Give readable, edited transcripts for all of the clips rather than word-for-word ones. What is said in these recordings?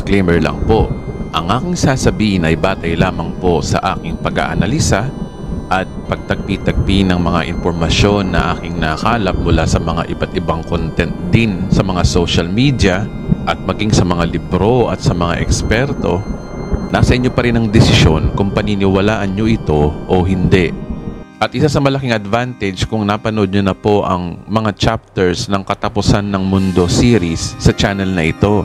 disclaimer lang po. Ang aking sasabihin ay batay lamang po sa aking pag-aanalisa at pagtagpi-tagpi ng mga impormasyon na aking nakalap mula sa mga iba't ibang content din sa mga social media at maging sa mga libro at sa mga eksperto. Nasa inyo pa rin ang desisyon kung paniniwalaan nyo ito o hindi. At isa sa malaking advantage kung napanood nyo na po ang mga chapters ng Katapusan ng Mundo series sa channel na ito.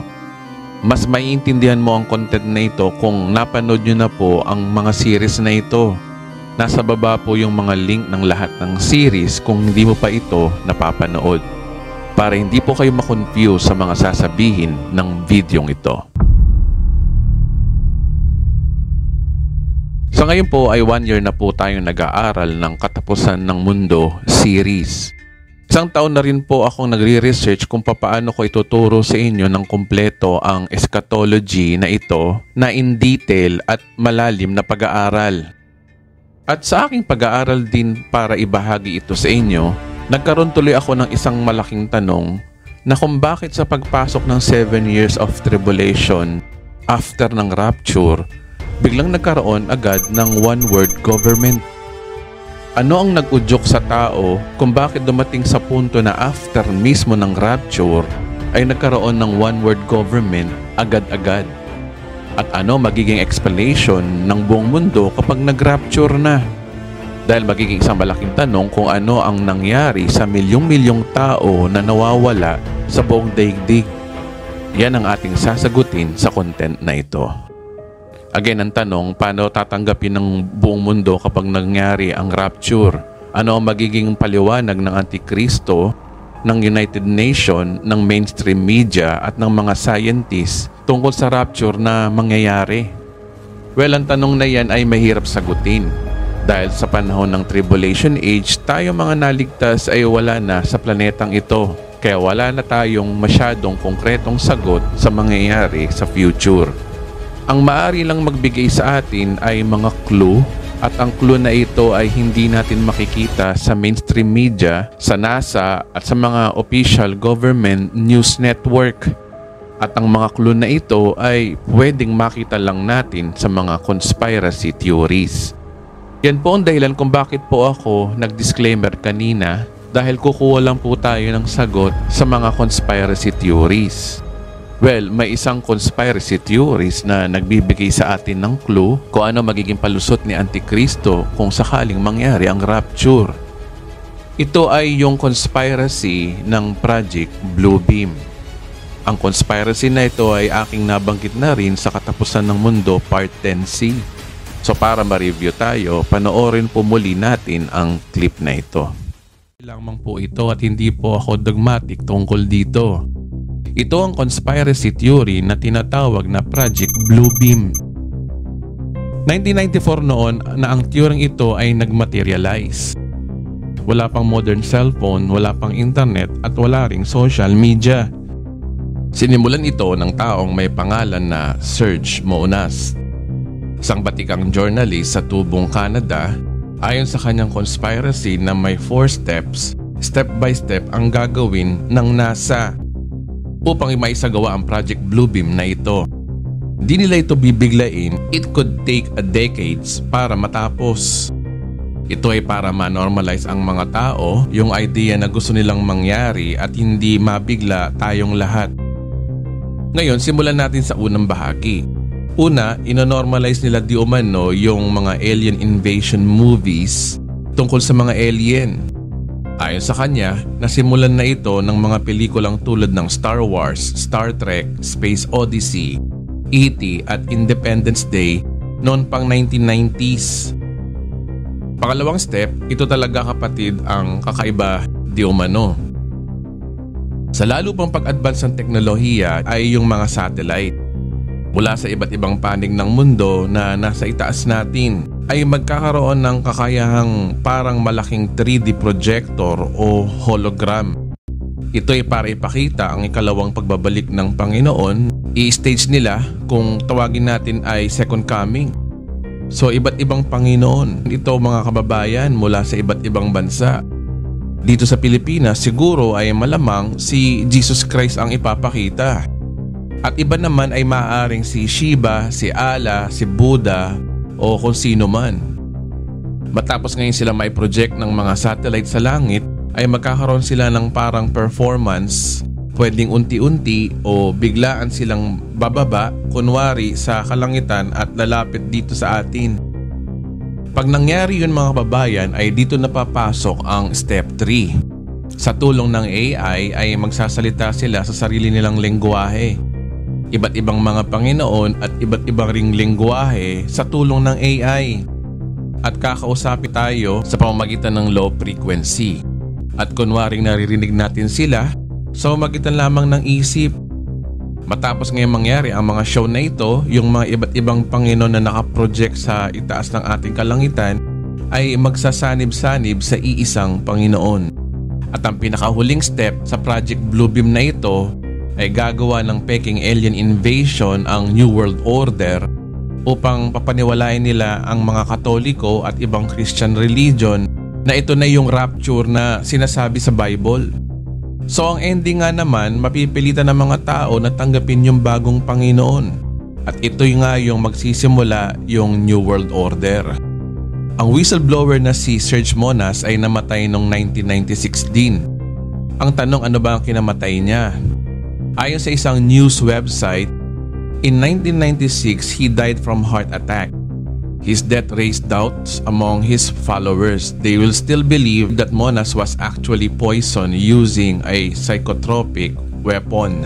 Mas maiintindihan mo ang content na ito kung napanood nyo na po ang mga series na ito. Nasa baba po yung mga link ng lahat ng series kung hindi mo pa ito napapanood. Para hindi po kayo makonfuse sa mga sasabihin ng videong ito. Sa ngayon po ay 1 year na po tayong nag-aaral ng Katapusan ng Mundo series. Isang taon na rin po akong nagre-research kung paano ko ituturo sa inyo ng kumpleto ang eschatology na ito na in detail at malalim na pag-aaral. At sa aking pag-aaral din para ibahagi ito sa inyo, nagkaroon tuloy ako ng isang malaking tanong na kung bakit sa pagpasok ng 7 years of tribulation after ng rapture, biglang nagkaroon agad ng one-world government. Ano ang nag-udyok sa tao kung bakit dumating sa punto na after mismo ng rapture ay nagkaroon ng one-world government agad-agad? At ano magiging explanation ng buong mundo kapag nag-rapture na? Dahil magiging isang malaking tanong kung ano ang nangyari sa milyong-milyong tao na nawawala sa buong daigdig. Yan ang ating sasagutin sa content na ito. Again, ang tanong, paano tatanggapin ng buong mundo kapag nangyari ang rapture? Ano ang magiging paliwanag ng Antikristo, ng United Nations, ng mainstream media at ng mga scientists tungkol sa rapture na mangyayari? Well, ang tanong na yan ay mahirap sagutin. Dahil sa panahon ng Tribulation Age, tayo mga naligtas ay wala na sa planetang ito. Kaya wala na tayong masyadong konkretong sagot sa mangyayari sa future. Ang maaari lang magbigay sa atin ay mga clue at ang clue na ito ay hindi natin makikita sa mainstream media, sa NASA at sa mga official government news network. At ang mga clue na ito ay pwedeng makita lang natin sa mga conspiracy theories. Yan po ang dahilan kung bakit po ako nag-disclaimer kanina dahil kukuha lang po tayo ng sagot sa mga conspiracy theories. Well, may isang conspiracy theories na nagbibigay sa atin ng clue kung ano magiging palusot ni Antikristo kung sakaling mangyari ang rapture. Ito ay yung conspiracy ng Project Bluebeam. Ang conspiracy na ito ay aking nabanggit na rin sa Katapusan ng Mundo Part 10C. So para ma-review tayo, panoorin po muli natin ang clip na ito. Lamang po ito at hindi po ako dogmatic tungkol dito. Ito ang conspiracy theory na tinatawag na Project Bluebeam. 1994 noon na ang teoryeng ito ay nagmaterialize. Wala pang modern cellphone, wala pang internet at wala ring social media. Sinimulan ito ng taong may pangalan na Serge Mounas, isang batikang journalist sa Tubong, Canada. Ayon sa kanyang conspiracy na may 4 steps, step by step ang gagawin ng NASA upang maisagawa ang Project Bluebeam na ito. Hindi nila ito bibiglain. It could take a decades para matapos. Ito ay para ma-normalize ang mga tao, yung idea na gusto nilang mangyari at hindi mabigla tayong lahat. Ngayon, simulan natin sa unang bahagi. Una, inonormalize nila di umano yung mga alien invasion movies tungkol sa mga alien. Ayon sa kanya, nasimulan na ito ng mga pelikulang tulad ng Star Wars, Star Trek, Space Odyssey, E.T. at Independence Day noon pang 1990s. Pangalawang step, ito talaga kapatid ang kakaiba di umano. Sa lalo pang pag-advance ng teknolohiya ay yung mga satellite. Mula sa iba't ibang panig ng mundo na nasa itaas natin ay magkakaroon ng kakayahang parang malaking 3D projector o hologram. Ito ay para ipakita ang ikalawang pagbabalik ng Panginoon. I-stage nila kung tawagin natin ay second coming. So iba't ibang Panginoon. Ito mga kababayan mula sa iba't ibang bansa. Dito sa Pilipinas siguro ay malamang si Jesus Christ ang ipapakita. At iba naman ay maaaring si Shiva, si Allah, si Buddha o kung sino man. Matapos ngayon sila may project ng mga satellite sa langit, ay magkakaroon sila ng parang performance. Pwedeng unti-unti o biglaan silang bababa, kunwari sa kalangitan at lalapit dito sa atin. Pag nangyari yun mga kababayan, ay dito napapasok ang step 3. Sa tulong ng AI ay magsasalita sila sa sarili nilang lengguwahe. Iba't ibang mga Panginoon at iba't ibang ring lengguwahe sa tulong ng AI. At kakausapin tayo sa pamamagitan ng low frequency. At kunwaring naririnig natin sila sa pamamagitan lamang ng isip. Matapos ngayon mangyari ang mga show na ito, yung mga iba't ibang Panginoon na nakaproject sa itaas ng ating kalangitan ay magsasanib-sanib sa iisang Panginoon. At ang pinakahuling step sa Project Bluebeam na ito ay gagawa ng peking alien invasion ang New World Order upang papaniwalain nila ang mga Katoliko at ibang Christian religion na ito na yung rapture na sinasabi sa Bible. So ang ending nga naman, mapipilitan ng mga tao na tanggapin yung bagong Panginoon. At ito nga yung magsisimula yung New World Order. Ang whistleblower na si Serge Monas ay namatay noong 1996 din. Ang tanong, ano ba ang kinamatay niya? Ayon sa isang news website, in 1996 he died from heart attack. His death raised doubts among his followers. They will still believe that Monas was actually poisoned using a psychotropic weapon.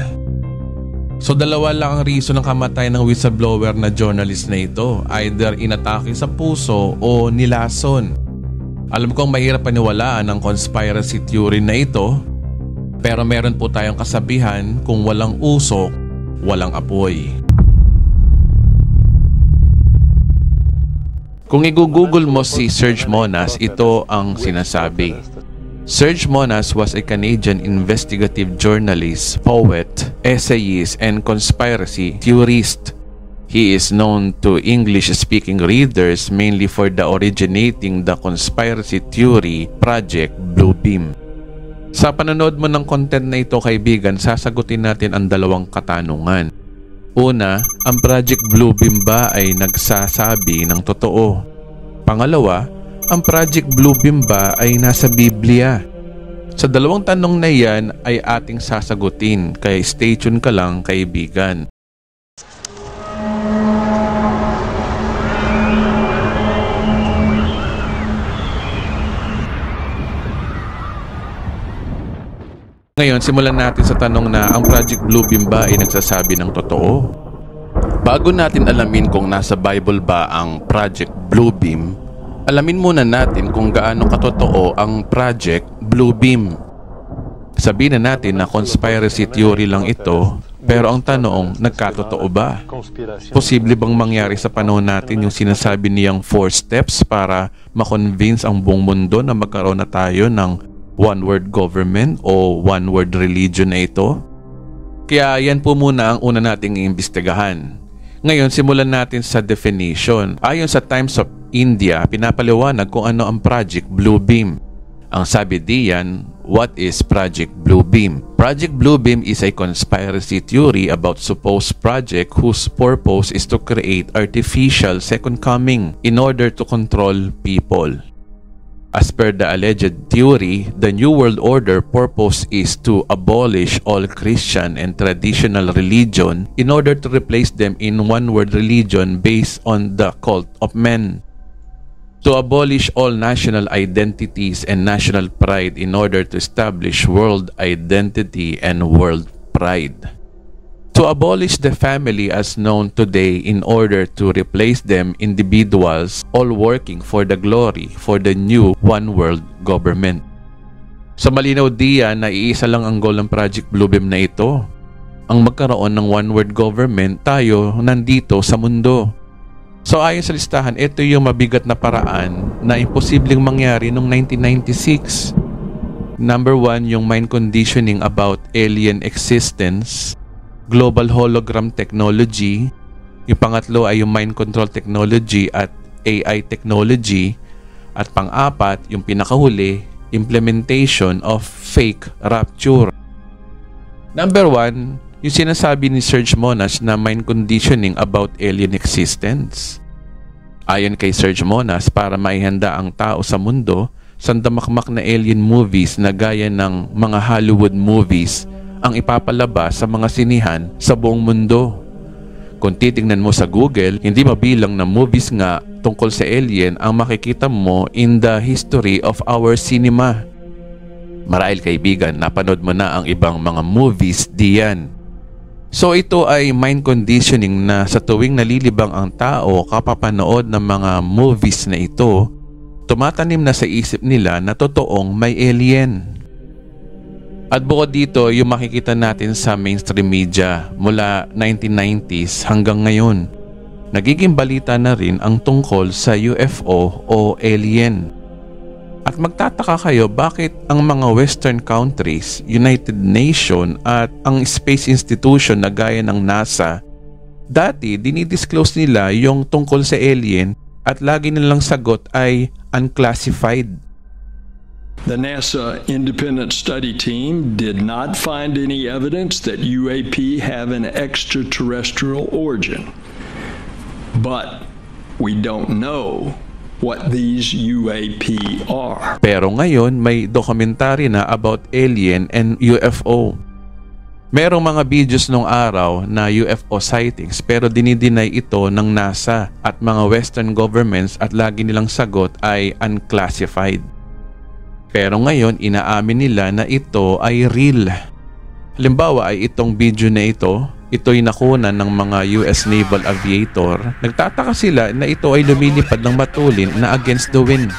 So dalawa lang ang reason ng kamatay ng whistleblower na journalist na ito. Either inatake sa puso o nilason. Alam kong mahirap paniwalaan ang conspiracy theory na ito, pero meron po tayong kasabihan, kung walang usok, walang apoy. Kung i-google mo si Serge Monas, ito ang sinasabi. Serge Monas was a Canadian investigative journalist, poet, essayist, and conspiracy theorist. He is known to English-speaking readers mainly for the originating the conspiracy theory Project Bluebeam. Sa panonood mo ng content na ito, kaibigan, sasagutin natin ang dalawang katanungan. Una, ang Project Bluebeam ba ay nagsasabi ng totoo? Pangalawa, ang Project Bluebeam ba ay nasa Biblia? Sa dalawang tanong na yan ay ating sasagutin, kaya stay tuned ka lang, kaibigan. Ngayon, simulan natin sa tanong na ang Project Bluebeam ba ay nagsasabi ng totoo? Bago natin alamin kung nasa Bible ba ang Project Bluebeam, alamin muna natin kung gaano katotoo ang Project Bluebeam. Sabihin na natin na conspiracy theory lang ito, pero ang tanong, nagkatotoo ba? Posible bang mangyari sa panahon natin yung sinasabi niyang 4 steps para makonvince ang buong mundo na magkaroon na tayo ng one-word government o one-word religion na ito? Kaya yan po muna ang una nating iimbestigahan. Ngayon, simulan natin sa definition. Ayon sa Times of India, pinapaliwanag kung ano ang Project Bluebeam. Ang sabi diyan, what is Project Bluebeam? Project Bluebeam is a conspiracy theory about supposed project whose purpose is to create artificial second coming in order to control people. As per the alleged theory, the New World Order purpose is to abolish all Christian and traditional religion in order to replace them in one-world religion based on the cult of men. To abolish all national identities and national pride in order to establish world identity and world pride. To abolish the family as known today in order to replace them individuals all working for the glory for the new one world government. Sa malinaw diyan na iisa lang ang goal ng Project Bluebeam na ito, ang magkaroon ng one world government tayo nandito sa mundo. So ayon sa listahan, ito yung mabigat na paraan na imposibleng mangyari noong 1996. Number 1, yung mind conditioning about alien existence. Global hologram technology. Yung pangatlo ay yung mind control technology at AI technology. At pang-apat, yung pinakahuli, implementation of fake rapture. Number 1, yung sinasabi ni Serge Monash na mind conditioning about alien existence. Ayon kay Serge Monash, para maihanda ang tao sa mundo, sandamakmak na alien movies na gaya ng mga Hollywood movies ang ipapalabas sa mga sinihan sa buong mundo. Kung titingnan mo sa Google, hindi mabilang na movies nga tungkol sa alien ang makikita mo in the history of our cinema. Marahil kaibigan, napanood mo na ang ibang mga movies diyan. So ito ay mind conditioning na sa tuwing nalilibang ang tao kapapanood ng mga movies na ito, tumatanim na sa isip nila na totoong may alien. At bukod dito, yung makikita natin sa mainstream media mula 1990s hanggang ngayon, nagiging balita na rin ang tungkol sa UFO o alien. At magtataka kayo bakit ang mga Western countries, United Nations at ang space institution na gaya ng NASA, dati dinidisclose nila yung tungkol sa alien at lagi nilang sagot ay unclassified. The NASA Independent Study Team did not find any evidence that UAP have an extraterrestrial origin. But we don't know what these UAP are. Pero ngayon may documentary na about alien and UFO. Merong mga videos nung araw na UFO sightings pero dinideny ito ng NASA at mga Western governments at lagi nilang sagot ay unclassified. Pero ngayon inaamin nila na ito ay real. Halimbawa ay itong video na ito'y nakunan ng mga US Naval Aviator. Nagtataka sila na ito ay lumilipad ng matulin na against the wind.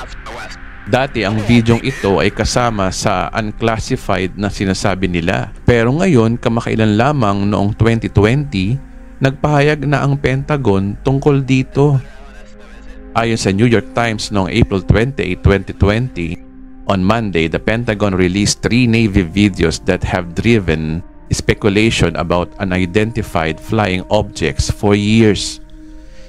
Dati ang videong ito ay kasama sa unclassified na sinasabi nila. Pero ngayon, kamakailan lamang noong 2020, nagpahayag na ang Pentagon tungkol dito. Ayon sa New York Times noong April 28, 2020, on Monday, the Pentagon released 3 Navy videos that have driven speculation about unidentified flying objects for years,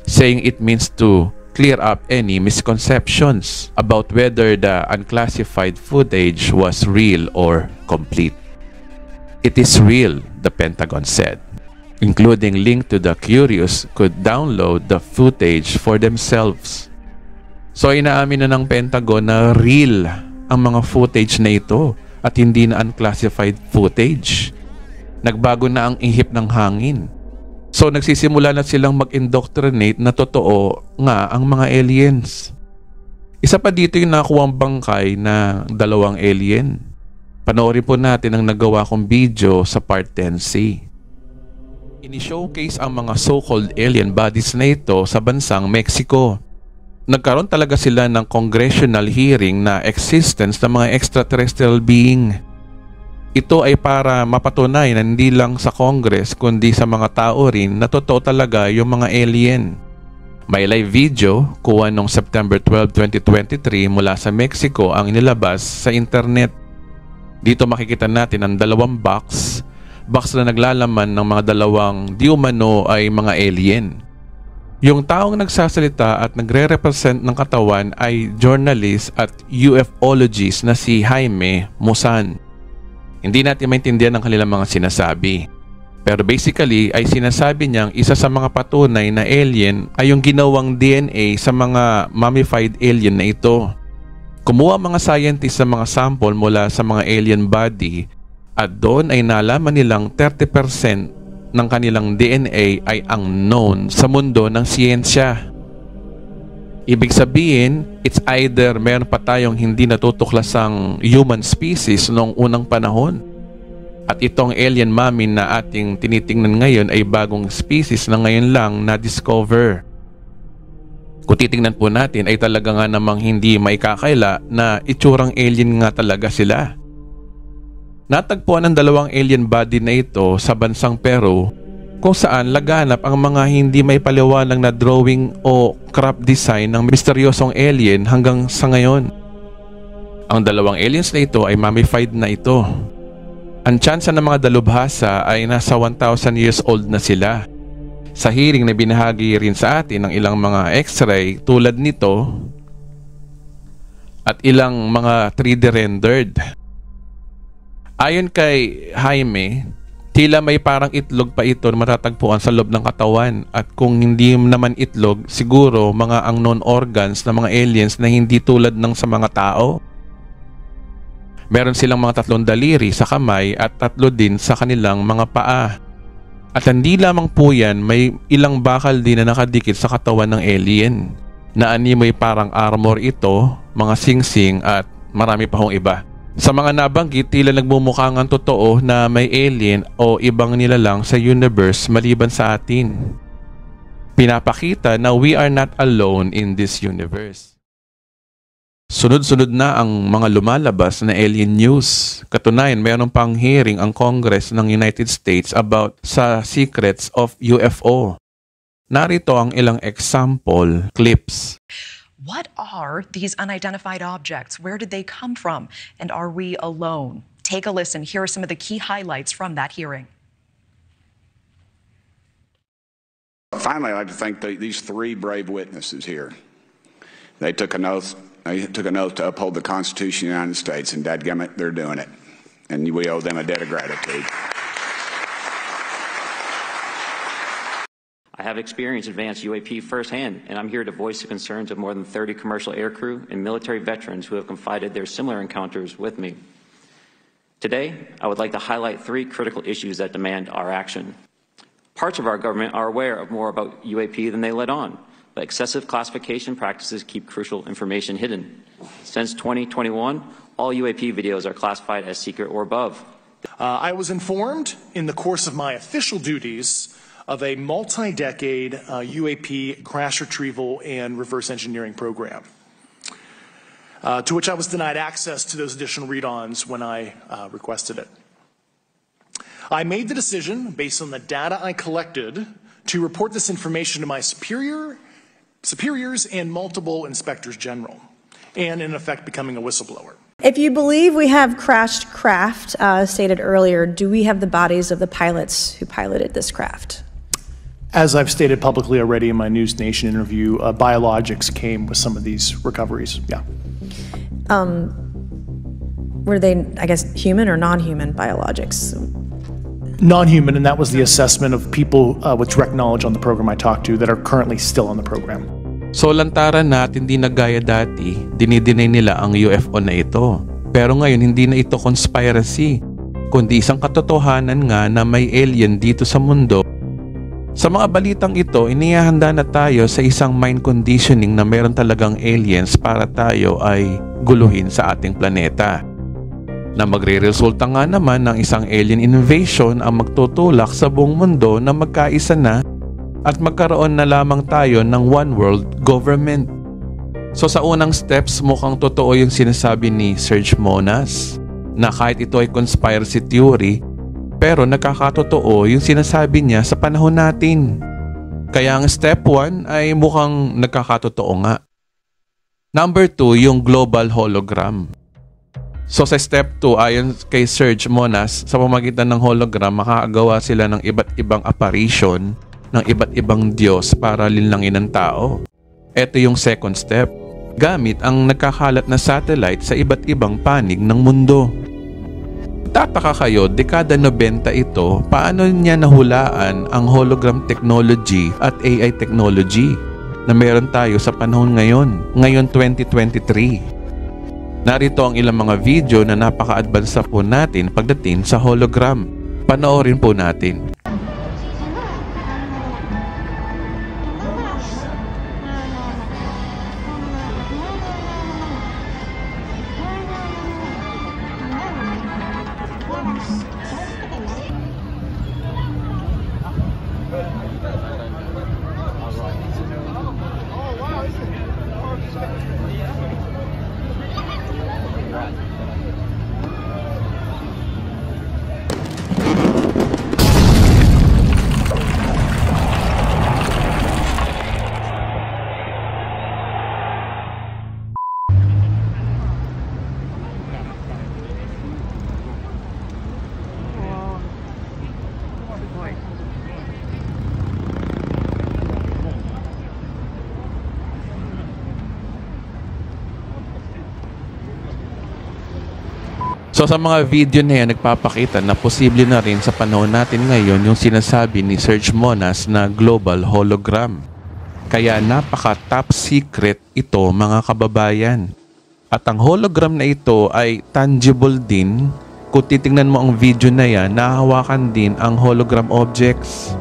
saying it means to clear up any misconceptions about whether the unclassified footage was real or complete. It is real, the Pentagon said, including link to the curious could download the footage for themselves. So inaamin na ng Pentagon na real ang mga footage na ito at hindi na unclassified footage. Nagbago na ang ihip ng hangin. So nagsisimula na silang mag-indoctrinate na totoo nga ang mga aliens. Isa pa dito yung nakuwang bangkay na 2 alien. Panoorin po natin ang nagawa kong video sa Part 10C. Ini-showcase ang mga so-called alien bodies na ito sa bansang Mexico. Nagkaroon talaga sila ng congressional hearing na existence ng mga extraterrestrial being. Ito ay para mapatunay na hindi lang sa Congress kundi sa mga tao rin na totoo talaga yung mga alien. May live video kuha noong September 12, 2023 mula sa Mexico ang inilabas sa internet. Dito makikita natin ang 2 box na naglalaman ng mga 2 di umano ay mga alien. Yung taong nagsasalita at nagre-represent ng katawan ay journalist at ufologist na si Jaime Maussan. Hindi natin maintindihan ang kanilang mga sinasabi. Pero basically ay sinasabi niyang isa sa mga patunay na alien ay yung ginawang DNA sa mga mummified alien na ito. Kumuha mga scientists sa mga sample mula sa mga alien body at doon ay nalaman nilang 30% ng kanilang DNA ay unknown sa mundo ng siyensya. Ibig sabihin, it's either meron pa tayong hindi natutuklasang human species noong unang panahon at itong alien mummy na ating tinitingnan ngayon ay bagong species na ngayon lang na-discover. Kung titingnan po natin ay talaga nga namang hindi maikakaila na itsurang alien nga talaga sila. Natagpuan ang 2 alien body na ito sa bansang Peru kung saan laganap ang mga hindi may paliwanag na drawing o crop design ng misteryosong alien hanggang sa ngayon. Ang 2 aliens na ito ay mummified na ito. Ang tsansa ng mga dalubhasa ay nasa 1,000 years old na sila. Sa hearing na binahagi rin sa atin ng ilang mga x-ray tulad nito at ilang mga 3D rendered. Ayon kay Jaime, Tila may parang itlog pa ito na matatagpuan sa loob ng katawan, at kung hindi naman itlog, siguro mga unknown organs ng mga aliens na hindi tulad ng sa mga tao. Meron silang mga 3 daliri sa kamay at 3 din sa kanilang mga paa. At hindi lamang po yan, may ilang bakal din na nakadikit sa katawan ng alien, na animoy parang armor ito, mga singsing at marami pa hong iba. Sa mga nabanggit, tila nagmumukhang ang totoo na may alien o ibang nilalang sa universe maliban sa atin. Pinapakita na we are not alone in this universe. Sunod-sunod na ang mga lumalabas na alien news. Katunayan, mayroon pang hearing ang Congress ng United States about sa secrets of UFO. Narito ang ilang example clips. What are these unidentified objects? Where did they come from? And are we alone? Take a listen. Here are some of the key highlights from that hearing. Finally, I'd like to thank these 3 brave witnesses here. They took an oath. They took an oath to uphold the Constitution of the United States, and dadgummit, they're doing it. And we owe them a debt of gratitude. I have experienced advanced UAP firsthand, and I'm here to voice the concerns of more than 30 commercial aircrew and military veterans who have confided their similar encounters with me. Today, I would like to highlight 3 critical issues that demand our action. Parts of our government are aware of more about UAP than they let on, but excessive classification practices keep crucial information hidden. Since 2021, all UAP videos are classified as secret or above. I was informed in the course of my official duties of a multi-decade UAP crash retrieval and reverse engineering program, to which I was denied access to those additional read-ons when I requested it. I made the decision, based on the data I collected, to report this information to my superiors and multiple inspectors general, and in effect becoming a whistleblower. If you believe we have crashed craft, stated earlier, do we have the bodies of the pilots who piloted this craft? As I've stated publicly already in my News Nation interview, biologics came with some of these recoveries, yeah. Were they, I guess, human or non-human biologics? Non-human, and that was the assessment of people with direct knowledge on the program I talked to that are currently still on the program. So lantaran na at hindi na gaya dati, dinidinay nila ang UFO na ito. Pero ngayon hindi na ito conspiracy, kundi isang katotohanan nga na may alien dito sa mundo. Sa mga balitang ito, inihahanda na tayo sa isang mind conditioning na meron talagang aliens para tayo ay guluhin sa ating planeta. Na magre-resulta nga naman ng isang alien invasion ang magtutulak sa buong mundo na magkaisa na at magkaroon na lamang tayo ng one world government. So sa unang steps, mukhang totoo yung sinasabi ni Serge Monas na kahit ito ay conspiracy theory, pero nakakatotoo yung sinasabi niya sa panahon natin. Kaya ang step 1 ay mukhang nagkakatotoo nga. Number 2, yung global hologram. So sa step 2, ayon kay Serge Monas, sa pamamagitan ng hologram, makakagawa sila ng iba't ibang apparition ng iba't ibang Diyos para linlangin ng tao. Ito yung second step, gamit ang nagkakalat na satellite sa iba't ibang panig ng mundo. Tataka kayo, dekada 90 ito, paano niya nahulaan ang hologram technology at AI technology na meron tayo sa panahon ngayon 2023. Narito ang ilang mga video na napaka-advance po natin pagdating sa hologram. Panoorin po natin. So sa mga video na yan, nagpapakita na posible na rin sa panahon natin ngayon yung sinasabi ni Serge Monas na global hologram. Kaya napaka-top secret ito mga kababayan. At ang hologram na ito ay tangible din. Kung titingnan mo ang video na yan, nahahawakan din ang hologram objects.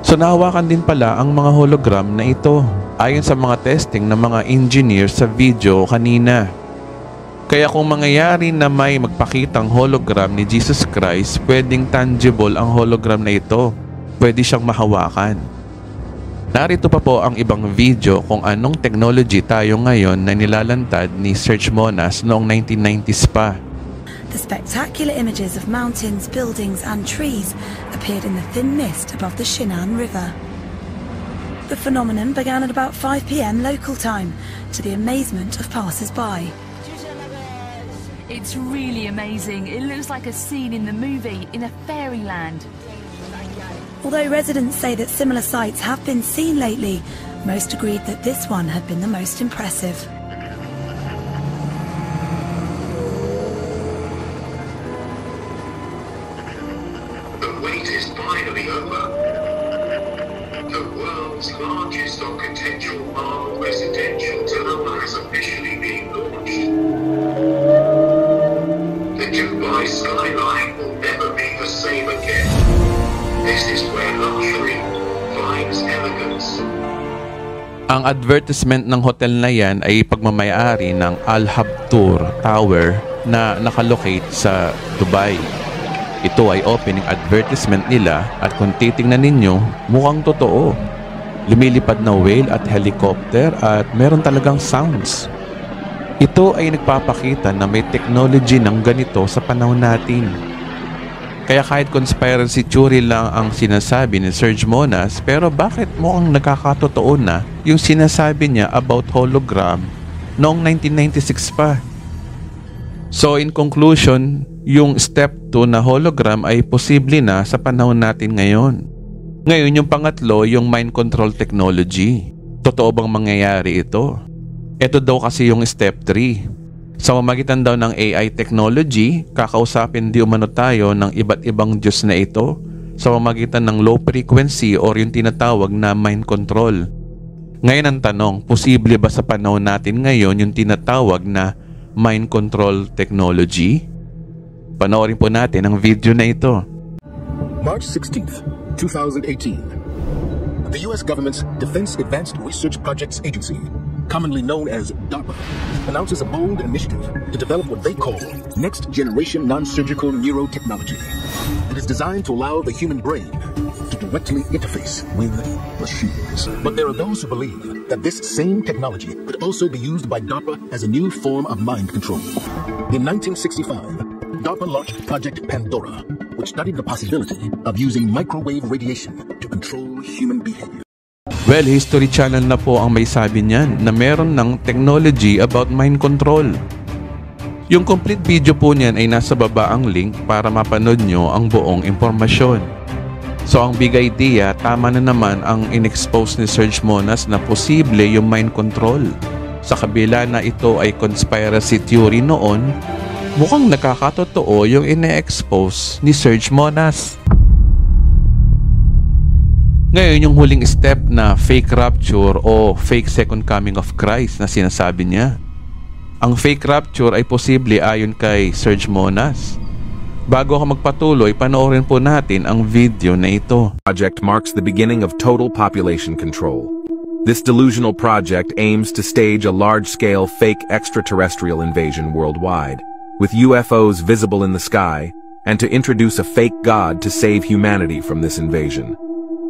So nahawakan din pala ang mga hologram na ito ayon sa mga testing ng mga engineers sa video kanina. Kaya kung mangyayari na may magpakitang hologram ni Jesus Christ, pwedeng tangible ang hologram na ito. Pwede siyang mahawakan. Narito pa po ang ibang video kung anong technology tayo ngayon na nilalantad ni Serge Monas noong 1990s pa. The spectacular images of mountains, buildings and trees appeared in the thin mist above the Shinhan River. The phenomenon began at about 5 p.m. local time, to the amazement of passers-by. It's really amazing. It looks like a scene in the movie, in a fairyland. Although residents say that similar sights have been seen lately, most agreed that this one had been the most impressive. The wait is finally over. The world's largest architectural marvel residential tower has officially been launched. The Dubai skyline will never be the same again. This is where luxury finds elegance. Ang advertisement ng hotel na yan ay pagmamayari ng Al Habtoor Tower na nakalocate sa Dubai. Ito ay opening advertisement nila at kung titingnan ninyo, mukhang totoo. Lumilipad na whale at helicopter at meron talagang sounds. Ito ay nagpapakita na may technology ng ganito sa panahon natin. Kaya kahit conspiracy theory lang ang sinasabi ni Serge Monas, pero bakit mukhang nakakatotoo na yung sinasabi niya about hologram noong 1996 pa? So in conclusion, yung step 2 na hologram ay posible na sa panahon natin ngayon. Ngayon yung pangatlo, yung mind control technology. Totoo bang mangyayari ito? Ito daw kasi yung step 3. Sa pamamagitan daw ng AI technology, kakausapin di umano tayo ng iba't ibang Diyos na ito sa pamamagitan ng low frequency or yung tinatawag na mind control. Ngayon ang tanong, posible ba sa panahon natin ngayon yung tinatawag na mind control technology? Panoorin po natin ang video na ito. March 16th, 2018. The U.S. government's Defense Advanced Research Projects Agency, commonly known as DARPA, announces a bold initiative to develop what they call next-generation non-surgical neurotechnology. It is designed to allow the human brain to directly interface with machines. But there are those who believe that this same technology could also be used by DARPA as a new form of mind control. In 1965, DARPA launched Project Pandora, which studied the possibility of using microwave radiation to control human behavior. Well, History Channel na po ang may sabi niyan na meron ng technology about mind control. Yung complete video po niyan ay nasa baba ang link para mapanood nyo ang buong impormasyon. So ang big idea, tama na naman ang in-expose ni Serge Monas na posible yung mind control. Sa kabila na ito ay conspiracy theory noon, mukhang nakakatotoo yung ine-expose ni Serge Monas. Ngayon, yung huling step na fake rapture o fake second coming of Christ na sinasabi niya. Ang fake rapture ay posible ayon kay Serge Monas. Bago ako magpatuloy, panoorin po natin ang video na ito. Project marks the beginning of total population control. This delusional project aims to stage a large-scale fake extraterrestrial invasion worldwide, with UFOs visible in the sky, and to introduce a fake god to save humanity from this invasion.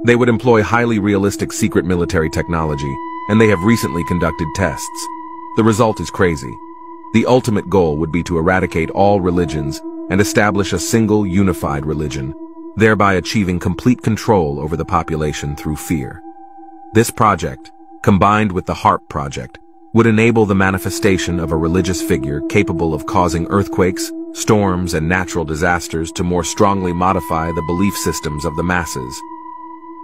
They would employ highly realistic secret military technology, and they have recently conducted tests. The result is crazy. The ultimate goal would be to eradicate all religions and establish a single unified religion, thereby achieving complete control over the population through fear. This project, combined with the HARP project, would enable the manifestation of a religious figure capable of causing earthquakes, storms, and natural disasters to more strongly modify the belief systems of the masses.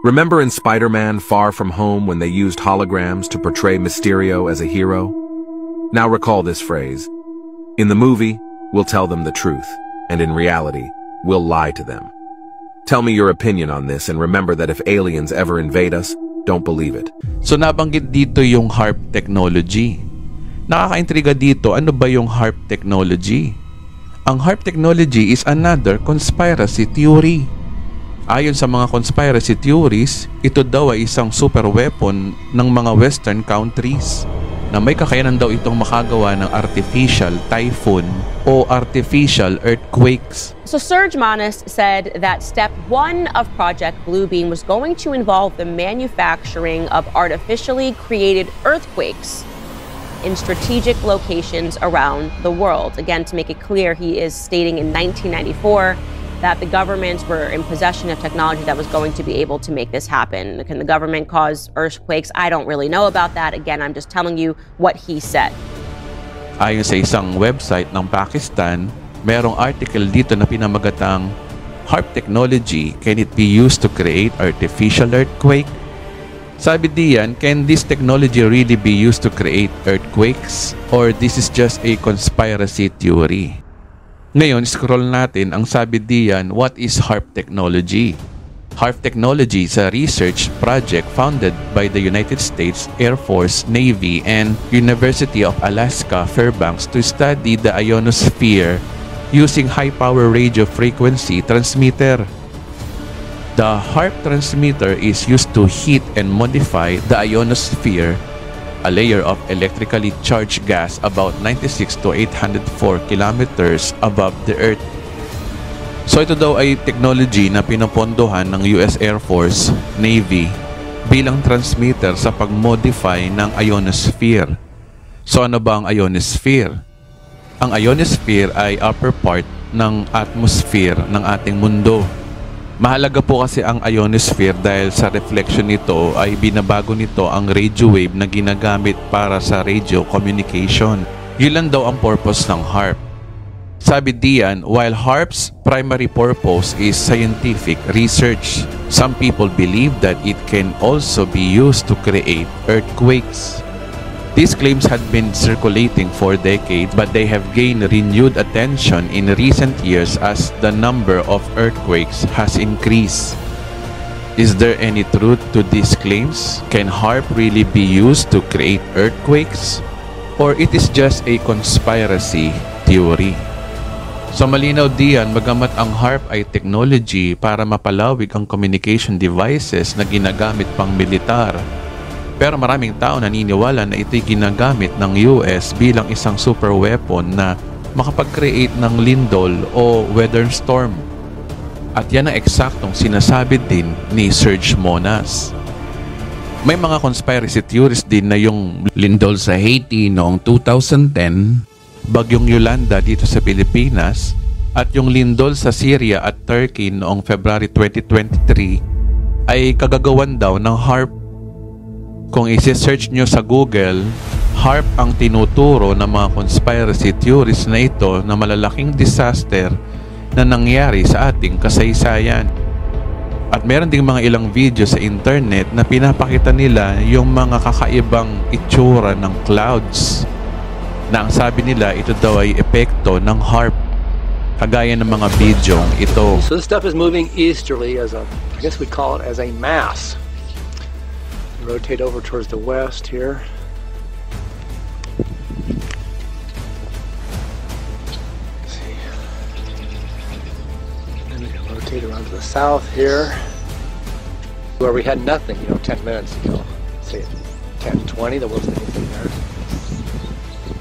Remember in Spider-Man Far From Home when they used holograms to portray Mysterio as a hero? Now recall this phrase. In the movie, we'll tell them the truth, and in reality, we'll lie to them. Tell me your opinion on this, and remember that if aliens ever invade us, don't believe it. So nabanggit dito yung HARP technology. Nakakaintriga dito, ano ba yung HARP technology? Ang HARP technology is another conspiracy theory. Ayon sa mga conspiracy theories, ito daw ay isang super weapon ng mga Western countries na may kakayanan daw itong makagawa ng artificial typhoon o artificial earthquakes. So Serge Manas said that step 1 of Project Bluebeam was going to involve the manufacturing of artificially created earthquakes in strategic locations around the world. Again, to make it clear, he is stating in 1994 that the governments were in possession of technology that was going to be able to make this happen. Can the government cause earthquakes? I don't really know about that. Again, I'm just telling you what he said. Ayon sa isang website ng Pakistan, merong article dito na pinamagatang HARP technology, can it be used to create artificial earthquake? Sabi diyan, can this technology really be used to create earthquakes? Or this is just a conspiracy theory? Ngayon, scroll natin ang sabi diyan, what is HARP technology? HARP technology is a research project founded by the United States Air Force, Navy, and University of Alaska Fairbanks to study the ionosphere using high-power radio frequency transmitter. The HARP transmitter is used to heat and modify the ionosphere, a layer of electrically charged gas about 96 to 804 kilometers above the Earth. So ito daw ay technology na pinapondohan ng US Air Force, Navy, bilang transmitter sa pag-modify ng ionosphere. So ano ba ang ionosphere? Ang ionosphere ay upper part ng atmosphere ng ating mundo. Mahalaga po kasi ang ionosphere dahil sa reflection nito ay binabago nito ang radio wave na ginagamit para sa radio communication. Yun lang daw ang purpose ng HARP. Sabi diyan, while HARP's primary purpose is scientific research, some people believe that it can also be used to create earthquakes. These claims had been circulating for decades, but they have gained renewed attention in recent years as the number of earthquakes has increased. Is there any truth to these claims? Can HARP really be used to create earthquakes? Or it is just a conspiracy theory? So malinaw diyan, bagamat ang HARP ay technology para mapalawig ang communication devices na ginagamit pang militar, pero maraming tao naniniwala na ito'y ginagamit ng US bilang isang super weapon na makapag-create ng lindol o weather storm. At yan ang eksaktong sinasabi din ni Serge Manas. May mga conspiracy theories din na yung lindol sa Haiti noong 2010, bagyong Yolanda dito sa Pilipinas, at yung lindol sa Syria at Turkey noong February 2023 ay kagagawan daw ng HARP. Kung isi-search nyo sa Google, HARP ang tinuturo ng mga conspiracy theories na ito na malalaking disaster na nangyari sa ating kasaysayan. At meron ding mga ilang video sa internet na pinapakita nila yung mga kakaibang itsura ng clouds na ang sabi nila ito daw ay epekto ng HARP, kagaya ng mga bidyong ito. So this stuff is moving easterly as a, I guess we call it as a mass. Rotate over towards the west here. Let's see. Then we can rotate around to the south here, where we had nothing, 10 minutes ago. Say 10:20, there wasn't anything there.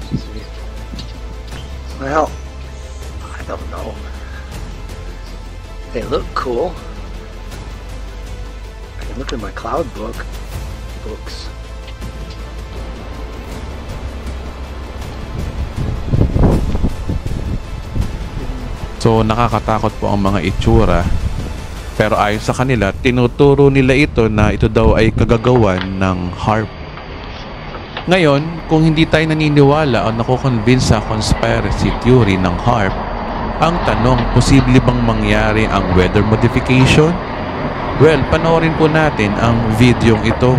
Let's see. Well, I don't know. They look cool. I can look at my cloud books. So nakakatakot po ang mga itsura, pero ayon sa kanila, tinuturo nila ito na ito daw ay kagagawan ng HARP. Ngayon, kung hindi tayo naniniwala o nakukonvince sa conspiracy theory ng HARP, ang tanong, posible bang mangyari ang weather modification? Well, panoorin po natin ang videong ito.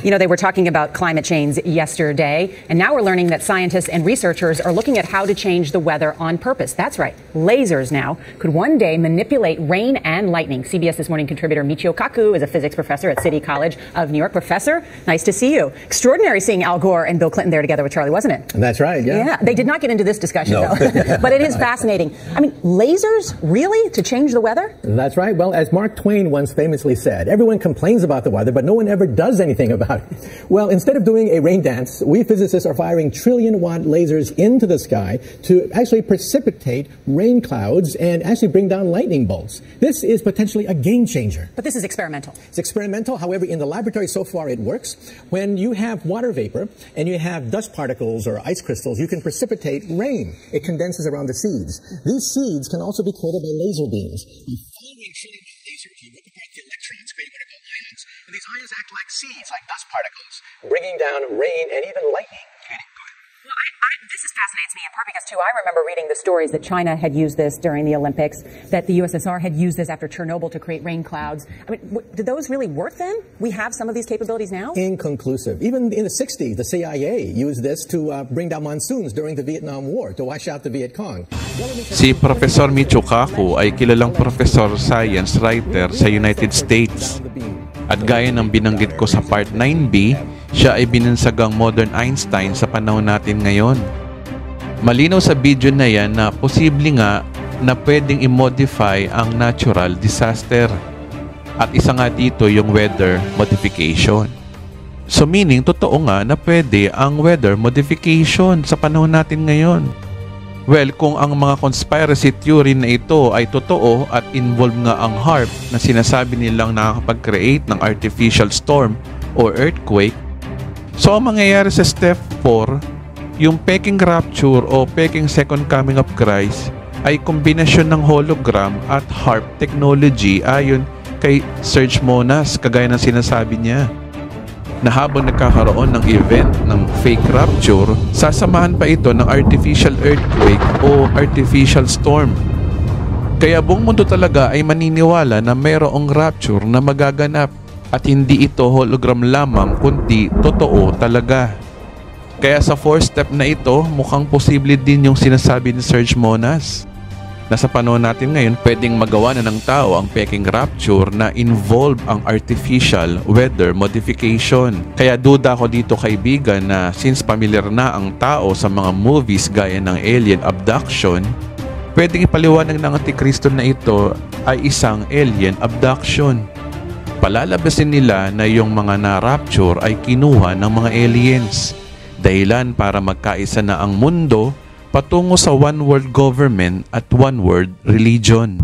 You know, they were talking about climate change yesterday, and now we're learning that scientists and researchers are looking at how to change the weather on purpose. That's right. Lasers now could one day manipulate rain and lightning. CBS This Morning contributor Michio Kaku is a physics professor at City College of New York. Professor, nice to see you. Extraordinary seeing Al Gore and Bill Clinton there together with Charlie, wasn't it? That's right, yeah. Yeah, they did not get into this discussion, though. But it is fascinating. I mean, lasers, really? To change the weather? That's right. Well, as Mark Twain once famously said, everyone complains about the weather, but no one ever does anything about it. Well, instead of doing a rain dance, we physicists are firing trillion-watt lasers into the sky to actually precipitate rain clouds and actually bring down lightning bolts. This is potentially a game changer. But this is experimental. It's experimental. However, in the laboratory so far it works. When you have water vapor and you have dust particles or ice crystals, you can precipitate rain. It condenses around the seeds. These seeds can also be created by laser beams. By following trillion-watt lasers, you rip apart the electrons, creating what are called ions. And these ions act like seeds, like dust particles, bringing down rain and even lightning. Well, this fascinates me in part because, too, I remember reading the stories that China had used this during the Olympics, that the USSR had used this after Chernobyl to create rain clouds. I mean, did those really work then? We have some of these capabilities now? Inconclusive. Even in the 60s, the CIA used this to bring down monsoons during the Vietnam War, to wash out the Viet Cong. Si Professor Michio Kaku ay kilalang professor science writer sa United States. At gaya ng binanggit ko sa Part 9B, siya ay binansagang modern Einstein sa panahon natin ngayon. Malinaw sa video na yan na posible nga na pwedeng i-modify ang natural disaster. At isa nga dito yung weather modification. So meaning, totoo nga na pwede ang weather modification sa panahon natin ngayon. Well, kung ang mga conspiracy theory na ito ay totoo at involve nga ang HAARP na sinasabi nilang nakakapag-create ng artificial storm or earthquake, so ang mangyayari sa step 4, yung Peking rapture o Peking second coming of Christ ay kombinasyon ng hologram at HAARP technology ayon kay Serge Monas, kagaya ng sinasabi niya, na habang nagkakaroon ng event ng fake rapture, sasamahan pa ito ng artificial earthquake o artificial storm. Kaya buong mundo talaga ay maniniwala na mayroong rapture na magaganap at hindi ito hologram lamang kundi totoo talaga. Kaya sa 4th step na ito, mukhang posible din yung sinasabi ni Serge Monas. Na sa panahon natin ngayon, pwedeng magawa na ng tao ang Peking rapture na involve ang artificial weather modification. Kaya duda ko dito, kaibigan, na since familiar na ang tao sa mga movies gaya ng alien abduction, pwedeng ipaliwanag ng Antikristo na ito ay isang alien abduction. Palalabasin nila na yung mga na-rapture ay kinuha ng mga aliens. Dahilan para magkaisa na ang mundo patungo sa one world government at one world religion.